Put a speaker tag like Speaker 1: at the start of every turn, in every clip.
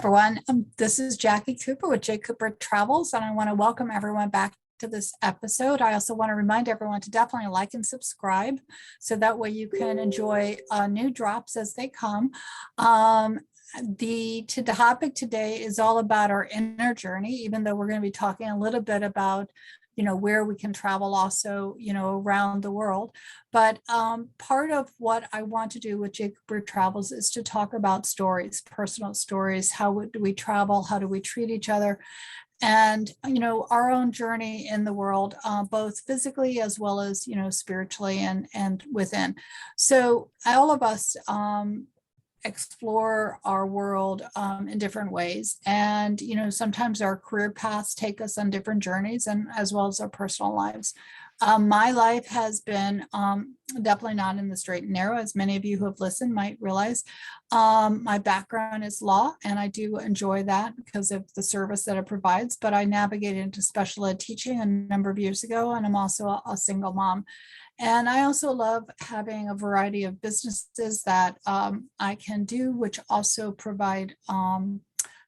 Speaker 1: everyone. This is Jacqui Cooper with JCooperTravels, and I want to welcome everyone back to this episode. I also want to remind everyone to definitely like and subscribe so that way you can enjoy new drops as they come. The topic today is all about our inner journey, even though we're going to be talking a little bit about where we can travel also, around the world. But part of what I want to do with JCooperTravels is to talk about stories, personal stories. How do we travel? How do we treat each other? And, our own journey in the world, both physically as well as, spiritually and within. So all of us explore our world in different ways. And, sometimes our career paths take us on different journeys, and as well as our personal lives. My life has been definitely not in the straight and narrow, as many of you who have listened might realize. My background is law, and I do enjoy that because of the service that it provides, but I navigated into special ed teaching a number of years ago, and I'm also a single mom. And I also love having a variety of businesses that I can do, which also provide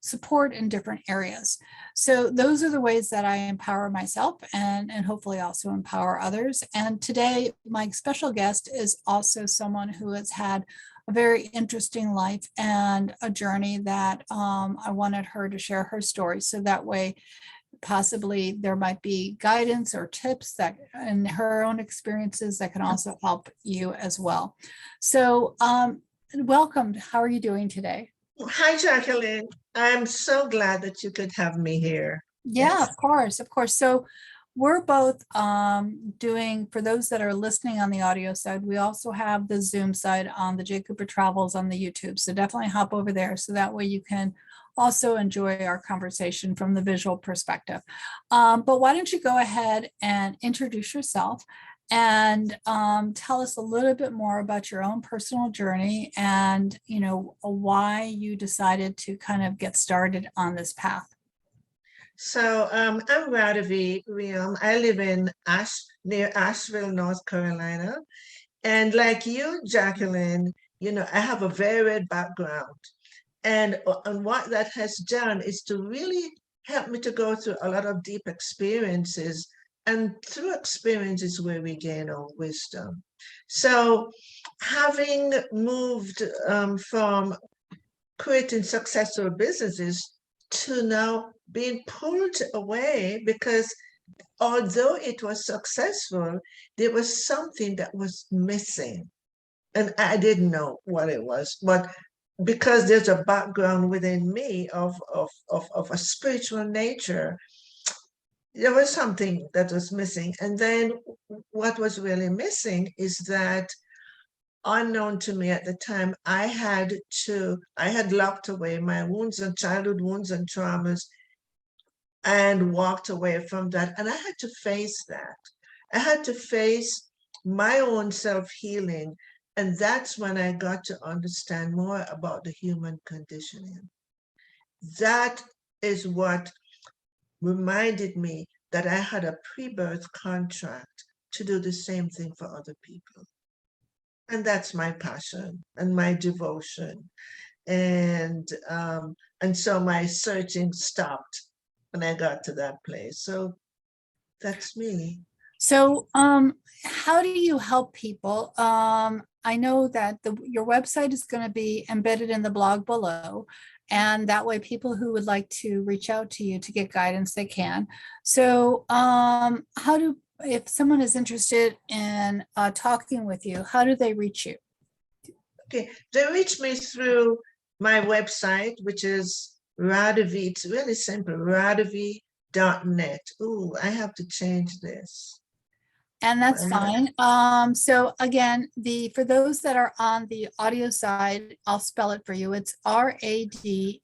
Speaker 1: support in different areas. So those are the ways that I empower myself and hopefully also empower others. And today, my special guest is also someone who has had a very interesting life and a journey that I wanted her to share her story. So that way, possibly there might be guidance or tips that in her own experiences that can also help you as well. So welcome. How are you doing today?
Speaker 2: Hi, Jacqueline. I'm so glad that you could have me here.
Speaker 1: Yeah,
Speaker 2: Yes.
Speaker 1: of course, of course. So we're both doing, for those that are listening on the audio side, we also have the Zoom side on the JCooperTravels on the YouTube. So definitely hop over there so that way you can also enjoy our conversation from the visual perspective. But why don't you go ahead and introduce yourself and tell us a little bit more about your own personal journey and, why you decided to kind of get started on this path.
Speaker 2: So I'm Radavie. I live in near Asheville, North Carolina. And like you, Jacqueline, I have a varied background. And what that has done is to really help me to go through a lot of deep experiences. And through experiences where we gain our wisdom. So having moved from creating successful businesses to now being pulled away because although it was successful, there was something that was missing. And I didn't know what it was. But because there's a background within me of a spiritual nature, there was something that was missing. And then what was really missing is that unknown to me at the time, I had locked away my wounds and childhood wounds and traumas and walked away from that. And I had to face that. I had to face my own self-healing. And that's when I got to understand more about the human conditioning. That is what reminded me that I had a pre-birth contract to do the same thing for other people. And that's my passion and my devotion. And so my searching stopped when I got to that place. So that's me.
Speaker 1: So how do you help people? I know that your website is going to be embedded in the blog below, and that way people who would like to reach out to you to get guidance, they can. So if someone is interested in talking with you, how do they reach you?
Speaker 2: Okay, they reach me through my website, which is Radavie. It's really simple, radavie.net. Ooh, I have to change this.
Speaker 1: And that's fine. So again, for those that are on the audio side, I'll spell it for you. It's radavie.net.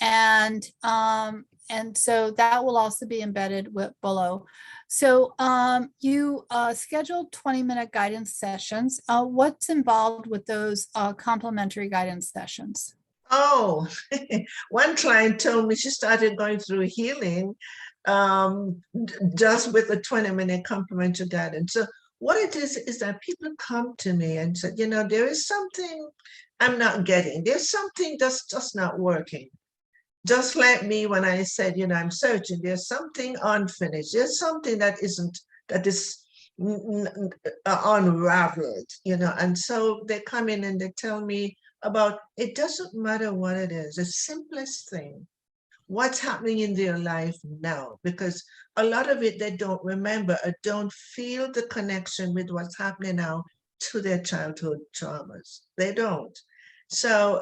Speaker 1: And so that will also be embedded below. So you scheduled 20-minute guidance sessions. What's involved with those complimentary guidance sessions?
Speaker 2: Oh, one client told me she started going through healing just with a 20-minute complimentary guidance. So what it is that people come to me and say, there is something I'm not getting. There's something that's just not working. Just like me when I said, I'm searching, there's something unfinished. There's something that is unraveled, and so they come in and they tell me about, it doesn't matter what it is, the simplest thing, what's happening in their life now, because a lot of it they don't remember or don't feel the connection with what's happening now to their childhood traumas. They don't. So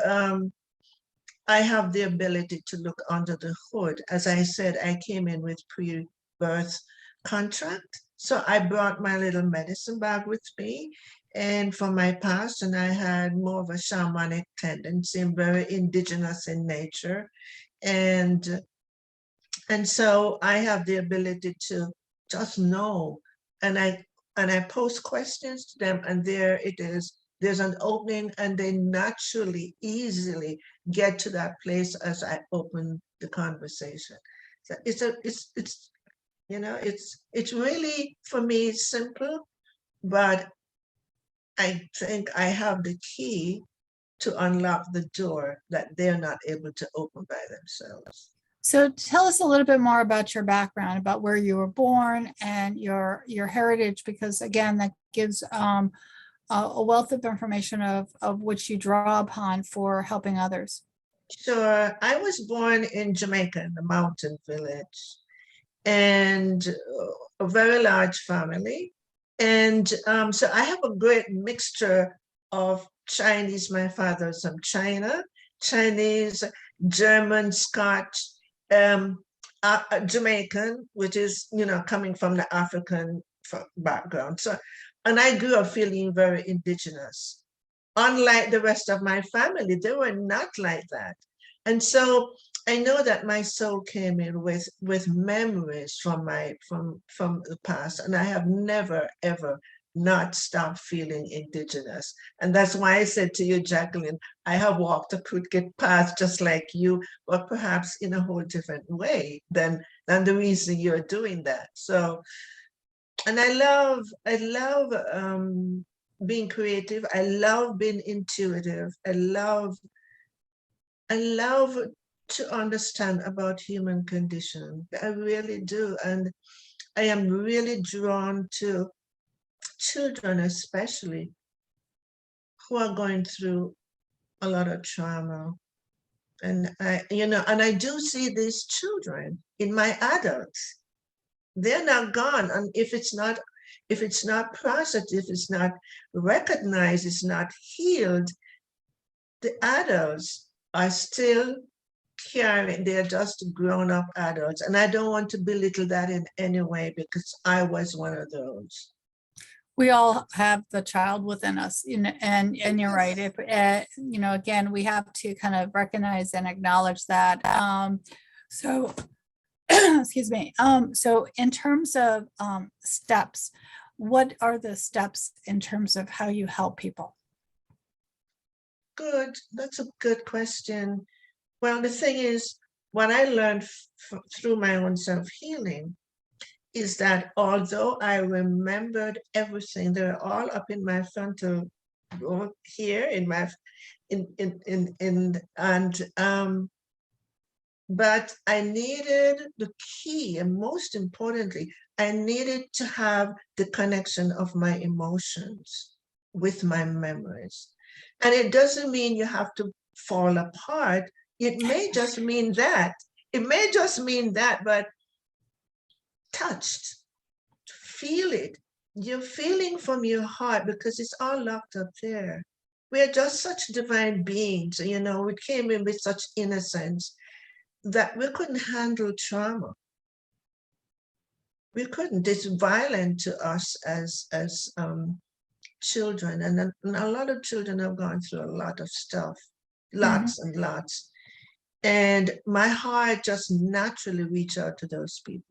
Speaker 2: I have the ability to look under the hood. As I said, I came in with pre-birth contract. So I brought my little medicine bag with me, and from my past, and I had more of a shamanic tendency and very indigenous in nature. And so I have the ability to just know. And I pose questions to them, and there it is. There's an opening, and they naturally, easily get to that place as I open the conversation. So it's really, for me, simple, but I think I have the key to unlock the door that they're not able to open by themselves.
Speaker 1: So tell us a little bit more about your background, about where you were born and your heritage, because again, that gives a wealth of information of which you draw upon for helping others.
Speaker 2: Sure. I was born in Jamaica, in the mountain village, and a very large family. And so I have a great mixture of Chinese. My father's from China, Chinese, German, Scotch, Jamaican, which is, coming from the African background. So, and I grew up feeling very indigenous. Unlike the rest of my family, they were not like that. And so I know that my soul came in with memories from the past, and I have never ever not stopped feeling indigenous. And that's why I said to you, Jacqueline, I have walked a crooked path just like you, but perhaps in a whole different way than the reason you're doing that. So, and I love being creative. I love being intuitive. I love to understand about human condition. I really do. And I am really drawn to children, especially, who are going through a lot of trauma. And I do see these children in my adults. They're not gone. And if it's not processed, if it's not recognized, it's not healed, the adults are still carrying, they're just grown up adults. And I don't want to belittle that in any way, because I was one of those.
Speaker 1: We all have the child within us, and you're right. If again, we have to kind of recognize and acknowledge that. So excuse me. So in terms of steps, what are the steps in terms of how you help people?
Speaker 2: Good. That's a good question. Well, the thing is, what I learned through my own self-healing is that although I remembered everything, they're all up in my frontal lobe here but I needed the key, and most importantly, I needed to have the connection of my emotions with my memories. And it doesn't mean you have to fall apart. It may just mean that. But touched, feel it. You're feeling from your heart, because it's all locked up there. We're just such divine beings, we came in with such innocence that we couldn't handle trauma. We couldn't. It's violent to us as children, and a lot of children have gone through a lot of stuff, lots and lots. And my heart just naturally reached out to those people.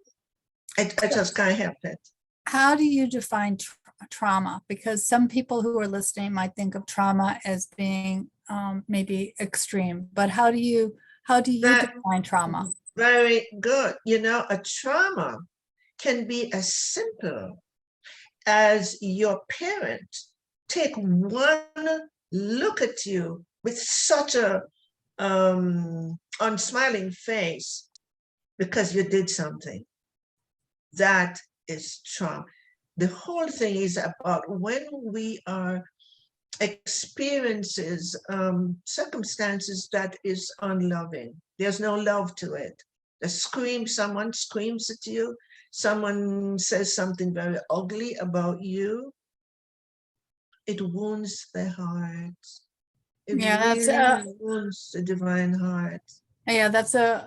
Speaker 2: I just can't help it.
Speaker 1: How do you define trauma? Because some people who are listening might think of trauma as being maybe extreme, but how do you define trauma?
Speaker 2: Very good. A trauma can be as simple as your parent take one look at you with such a unsmiling face because you did something. That is trauma. The whole thing is about when we are experiences circumstances that is unloving. There's no love to it. Someone screams at you, someone says something very ugly about you, it wounds the heart. It
Speaker 1: Yeah, that's
Speaker 2: really wounds the divine heart.
Speaker 1: yeah, that's a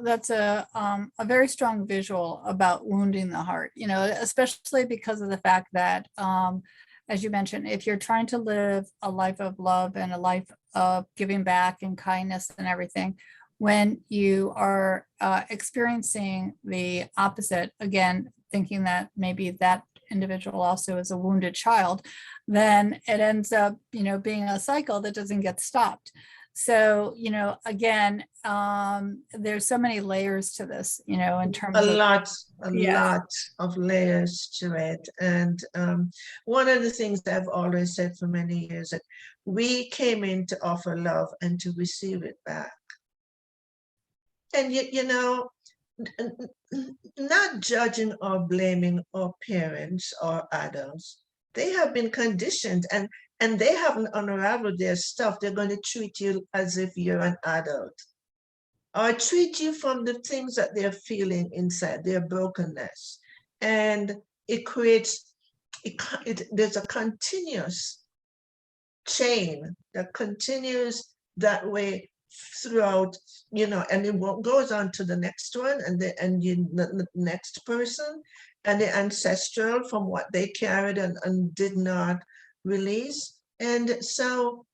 Speaker 1: very strong visual about wounding the heart, you know, especially because of the fact that, as you mentioned, if you're trying to live a life of love and a life of giving back and kindness and everything, when you are experiencing the opposite, again, thinking that maybe that individual also is a wounded child, then it ends up, you know, being a cycle that doesn't get stopped. So, you know, again, there's so many layers to this, you know, in
Speaker 2: A
Speaker 1: terms of,
Speaker 2: lot, a
Speaker 1: yeah,
Speaker 2: lot of layers to it. And one of the things that I've always said for many years that we came in to offer love and to receive it back. And you know, not judging or blaming our parents or adults. They have been conditioned and they haven't unraveled their stuff. They're going to treat you as if you're an adult or treat you from the things that they're feeling inside, their brokenness. And it creates, there's a continuous chain that continues that way throughout, you know, and it goes on to the next one and the next person and the ancestral from what they carried and did not release. And so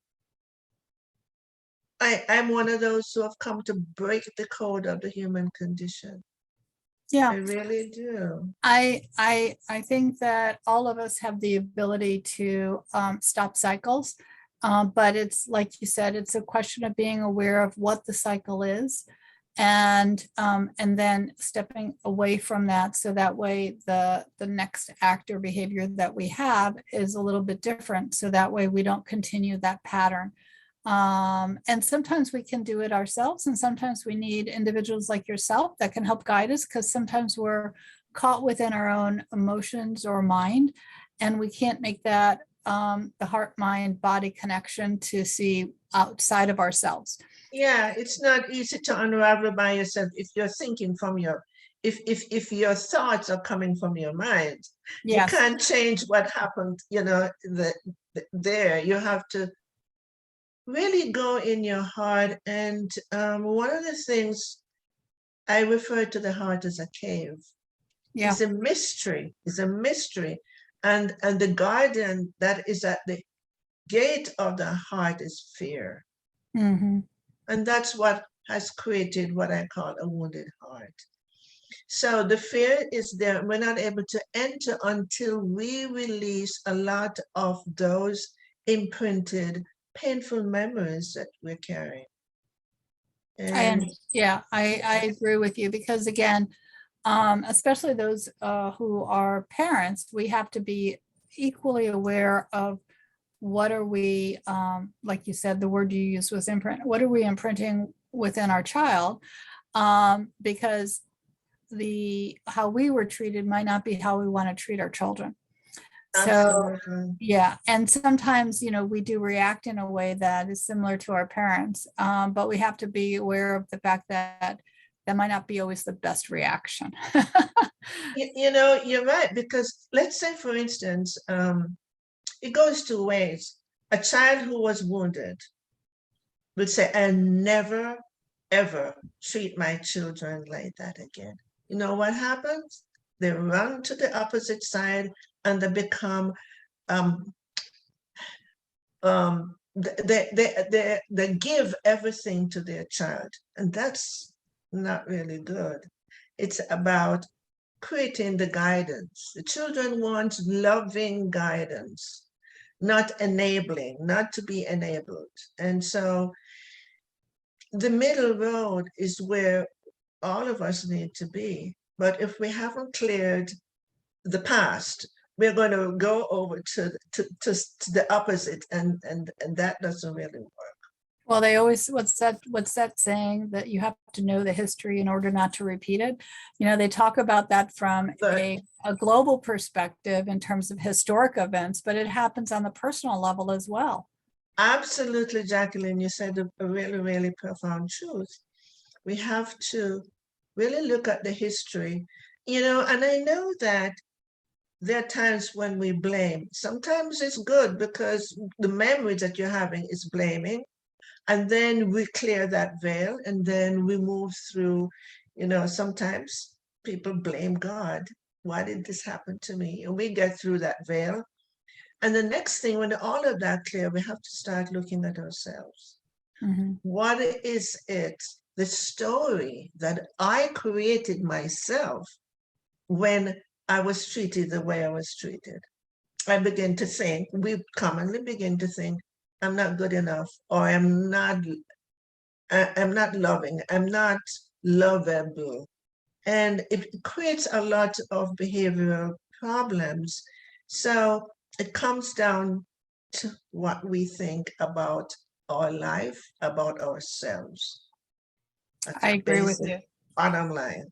Speaker 2: I'm one of those who have come to break the code of the human condition.
Speaker 1: yeah.
Speaker 2: I really do.
Speaker 1: I think that all of us have the ability to stop cycles, but it's like you said, it's a question of being aware of what the cycle is, and then stepping away from that, so that way the next act or behavior that we have is a little bit different, so that way we don't continue that pattern. And sometimes we can do it ourselves, and sometimes we need individuals like yourself that can help guide us, because sometimes we're caught within our own emotions or mind, and we can't make that the heart, mind, body connection to see outside of ourselves.
Speaker 2: Yeah, it's not easy to unravel by yourself if you're thinking from your if your thoughts are coming from your mind. You
Speaker 1: Yes.
Speaker 2: can't change what happened, you know, there. You have to really go in your heart. And one of the things I refer to the heart as a cave.
Speaker 1: Yeah.
Speaker 2: It's a mystery. It's a mystery. And the guardian that is at the gate of the heart is fear.
Speaker 1: Mm-hmm.
Speaker 2: And that's what has created what I call a wounded heart. So the fear is there. We're not able to enter until we release a lot of those imprinted, painful memories that we're carrying. And
Speaker 1: Yeah, I agree with you, because again, especially those who are parents, we have to be equally aware of what are we, like you said, the word you used was imprint. What are we imprinting within our child? Because how we were treated might not be how we want to treat our children. So
Speaker 2: absolutely.
Speaker 1: yeah, and sometimes, you know, we do react in a way that is similar to our parents, but we have to be aware of the fact that that might not be always the best reaction.
Speaker 2: You know, you're right, because let's say, for instance, it goes two ways. A child who was wounded would say, I never, ever treat my children like that again. You know what happens? They run to the opposite side and they become, um, they give everything to their child. And that's not really good. It's about creating the guidance. The children want loving guidance, not enabling, not to be enabled. And so the middle road is where all of us need to be. But if we haven't cleared the past, we're going to go over to the opposite, and that doesn't really work.
Speaker 1: Well, they always, what's that saying that you have to know the history in order not to repeat it? They talk about that from
Speaker 2: But
Speaker 1: a global perspective in terms of historic events, but it happens on the personal level as well.
Speaker 2: absolutely, Jacqueline, you said a really, really profound truth. We have to really look at the history, and I know that there are times when we blame. Sometimes it's good because the memory that you're having is blaming. And then we clear that veil and then we move through, sometimes people blame God. Why did this happen to me? And we get through that veil. And the next thing, when all of that clear, we have to start looking at ourselves.
Speaker 1: Mhm.
Speaker 2: What is it, the story that I created myself when I was treated the way I was treated? I begin to think, we commonly begin to think, I'm not good enough, or I'm not loving, I'm not lovable. And it creates a lot of behavioral problems. So it comes down to what we think about our life, about ourselves. That's
Speaker 1: I
Speaker 2: a
Speaker 1: agree with
Speaker 2: basic
Speaker 1: you.
Speaker 2: bottom line.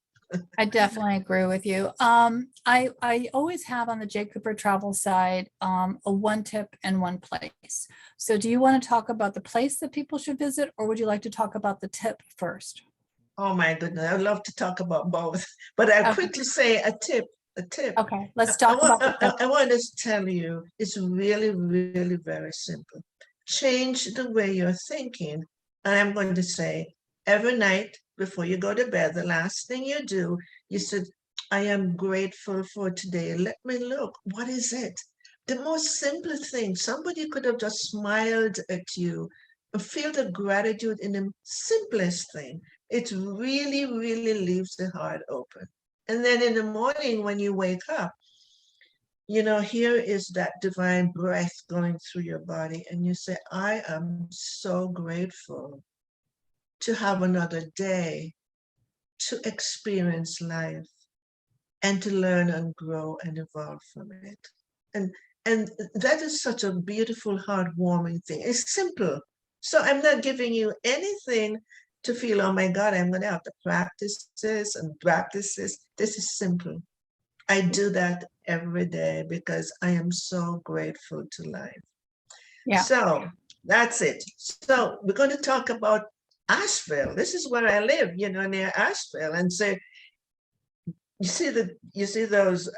Speaker 1: I definitely agree with you. I always have on the J Cooper travel side a one tip and one place. So do you want to talk about the place that people should visit, or would you like to talk about the tip first?
Speaker 2: Oh my goodness, I'd love to talk about both, but I'll
Speaker 1: Okay,
Speaker 2: quickly say a tip. A tip.
Speaker 1: okay, let's talk about the tip.
Speaker 2: I want to tell you, it's really, really very simple. Change the way you're thinking. And I'm going to say, every night before you go to bed, the last thing you do, you said, I am grateful for today. Let me look. What is it? The most simple thing. Somebody could have just smiled at you and feel the gratitude in the simplest thing. It really, really leaves the heart open. And then in the morning when you wake up, here is that divine breath going through your body. And you say, I am so grateful to have another day to experience life and to learn and grow and evolve from it. And and that is such a beautiful, heartwarming thing. It's simple. So I'm not giving you anything to feel, oh my God, I'm going to have to practice this and practice this. This is simple. I do that every day because I am so grateful to life.
Speaker 1: Yeah.
Speaker 2: So that's it. So we're going to talk about Asheville. This is where I live, near Asheville. And so you see those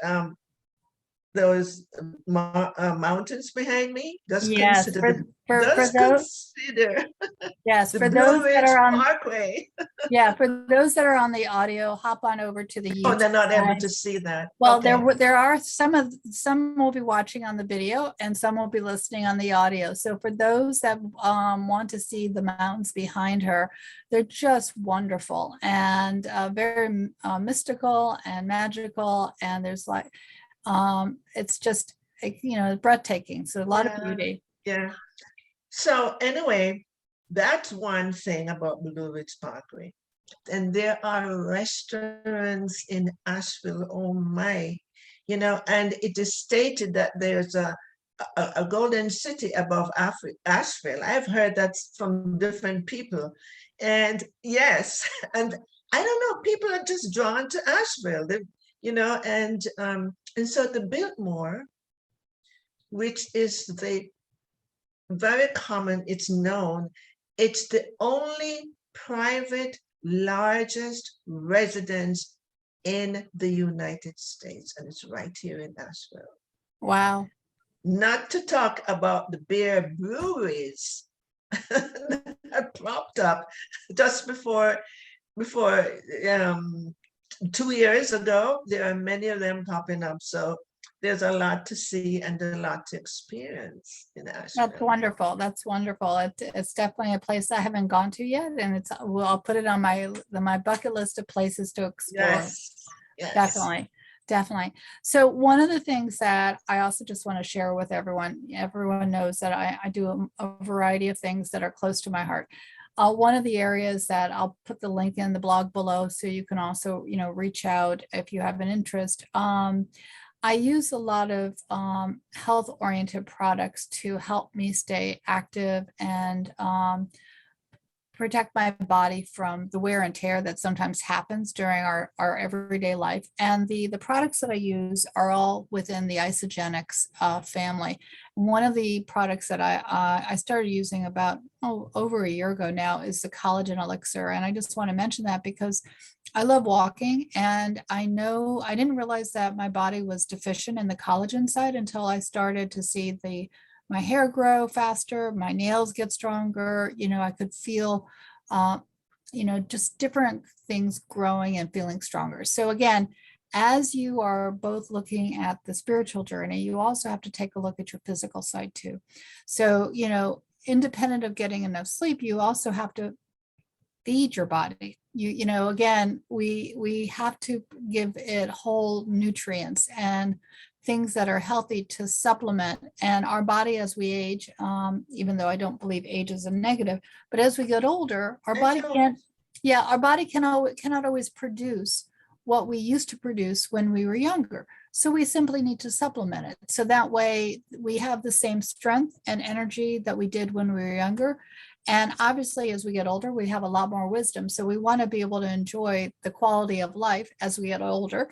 Speaker 2: mountains behind me? Just
Speaker 1: Yes,
Speaker 2: consider
Speaker 1: for
Speaker 2: just
Speaker 1: those,
Speaker 2: consider
Speaker 1: yes,
Speaker 2: the
Speaker 1: for
Speaker 2: Blue
Speaker 1: those that
Speaker 2: Ridge
Speaker 1: are on,
Speaker 2: Parkway.
Speaker 1: yeah, for those that are on the audio, hop on over to the
Speaker 2: Oh,
Speaker 1: YouTube
Speaker 2: they're not able
Speaker 1: side.
Speaker 2: to see that.
Speaker 1: Well,
Speaker 2: Okay.
Speaker 1: there are some will be watching on the video and some will be listening on the audio. So for those that want to see the mountains behind her, they're just wonderful and very mystical and magical. And there's like it's just breathtaking. So a lot of
Speaker 2: Yeah.
Speaker 1: beauty.
Speaker 2: Yeah. So anyway, that's one thing about Blue Ridge Parkway. And there are restaurants in Asheville, oh my, and it is stated that there's a golden city above Asheville. I've heard that from different people. And yes, and I don't know, people are just drawn to Asheville, and so the Biltmore, which is the very common, it's known, it's the only private largest residence in the United States, and it's right here in Asheville.
Speaker 1: Wow.
Speaker 2: Not to talk about the beer breweries that propped up just before 2 years ago. There are many of them popping up. So there's a lot to see and a lot to experience in
Speaker 1: That's
Speaker 2: Asheville.
Speaker 1: wonderful. That's wonderful. It's definitely a place I haven't gone to yet, and I'll put it on my bucket list of places to explore.
Speaker 2: Yes. Yes.
Speaker 1: Definitely. Definitely. So one of the things that I also just want to share with everyone knows that I do a variety of things that are close to my heart. One of the areas that I'll put the link in the blog below, so you can also, reach out if you have an interest. I use a lot of health-oriented products to help me stay active and protect my body from the wear and tear that sometimes happens during our everyday life. And the products that I use are all within the Isagenix family. One of the products that I started using about over a year ago now is the collagen elixir. And I just want to mention that because I love walking, and I know I didn't realize that my body was deficient in the collagen side until I started to see my hair grow faster, my nails get stronger. I could feel, just different things growing and feeling stronger. So again, as you are both looking at the spiritual journey, you also have to take a look at your physical side too. So, independent of getting enough sleep, you also have to feed your body. Again, we have to give it whole nutrients and things that are healthy to supplement. And our body, as we age, even though I don't believe age is a negative, but as we get older, our body cannot always produce what we used to produce when we were younger. So we simply need to supplement it. So that way we have the same strength and energy that we did when we were younger. And obviously, as we get older, we have a lot more wisdom. So we want to be able to enjoy the quality of life as we get older,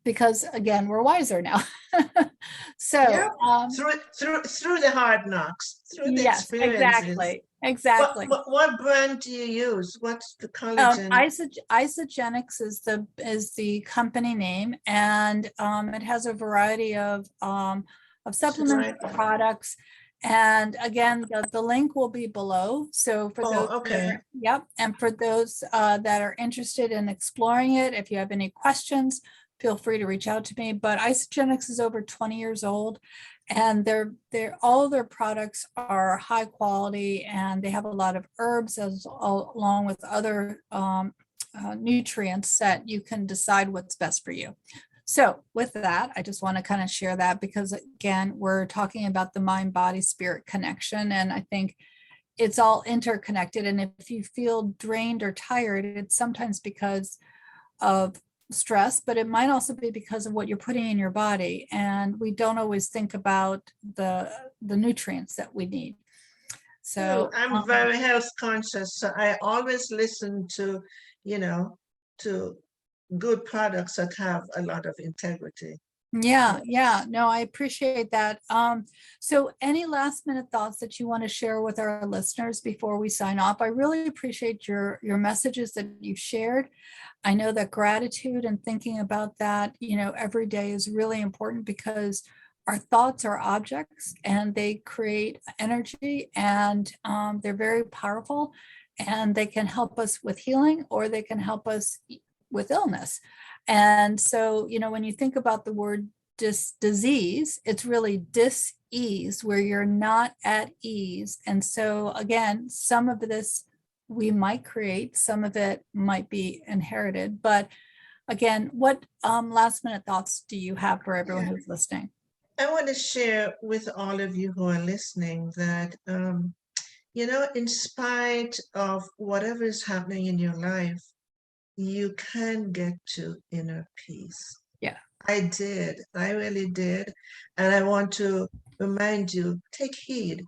Speaker 1: because again, we're wiser now. So
Speaker 2: through the hard knocks, through the
Speaker 1: yes,
Speaker 2: experiences.
Speaker 1: exactly.
Speaker 2: What brand do you use? What's the collagen?
Speaker 1: Isagenix is the company name, and it has a variety of supplement products. And again, the link will be below. So for those, and for those that are interested in exploring it, if you have any questions, feel free to reach out to me. But Isagenix is over 20 years old, and all of their products are high quality, and they have a lot of herbs along with other nutrients that you can decide what's best for you. So with that, I just want to kind of share that, because again, we're talking about the mind, body, spirit connection. And I think it's all interconnected. And if you feel drained or tired, it's sometimes because of stress, but it might also be because of what you're putting in your body. And we don't always think about the nutrients that we need. So
Speaker 2: I'm very health conscious. So I always listen to, to good products that have a lot of integrity.
Speaker 1: No, I appreciate that. So any last minute thoughts that you want to share with our listeners before we sign off? I really appreciate your messages that you've shared. I know that gratitude and thinking about that, every day is really important, because our thoughts are objects and they create energy, and they're very powerful, and they can help us with healing, or they can help us with illness. And so, when you think about the word disease, it's really dis-ease, where you're not at ease. And so again, some of this we might create, some of it might be inherited. But again, what last minute thoughts do you have for everyone who's listening?
Speaker 2: I want to share with all of you who are listening that, in spite of whatever is happening in your life, you can get to inner peace.
Speaker 1: Yeah.
Speaker 2: I really did. And I want to remind you, take heed.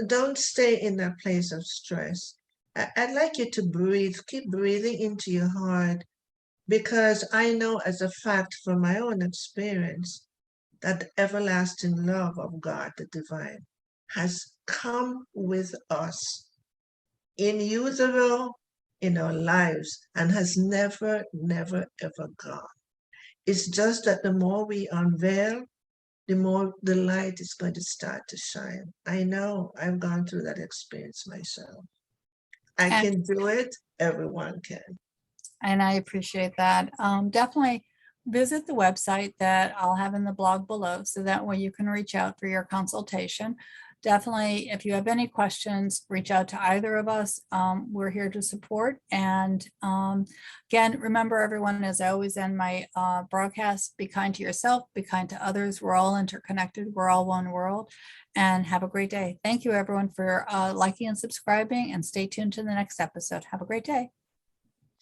Speaker 2: Don't stay in that place of stress. I'd like you to breathe, keep breathing into your heart, because I know as a fact from my own experience that the everlasting love of God, the divine, has come with us in utero, in our lives, and has never, never, ever gone. It's just that the more we unveil, the more the light is going to start to shine. I know, I've gone through that experience myself. I can do it, everyone can.
Speaker 1: And I appreciate that. Definitely visit the website that I'll have in the blog below, so that way you can reach out for your consultation. Definitely, if you have any questions, reach out to either of us. We're here to support. And again, remember everyone, as I always end my broadcast, be kind to yourself, be kind to others. We're all interconnected. We're all one world. And have a great day. Thank you, everyone, for liking and subscribing, and stay tuned to the next episode. Have a great day.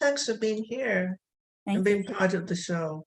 Speaker 2: Thanks for being here and being part of the show.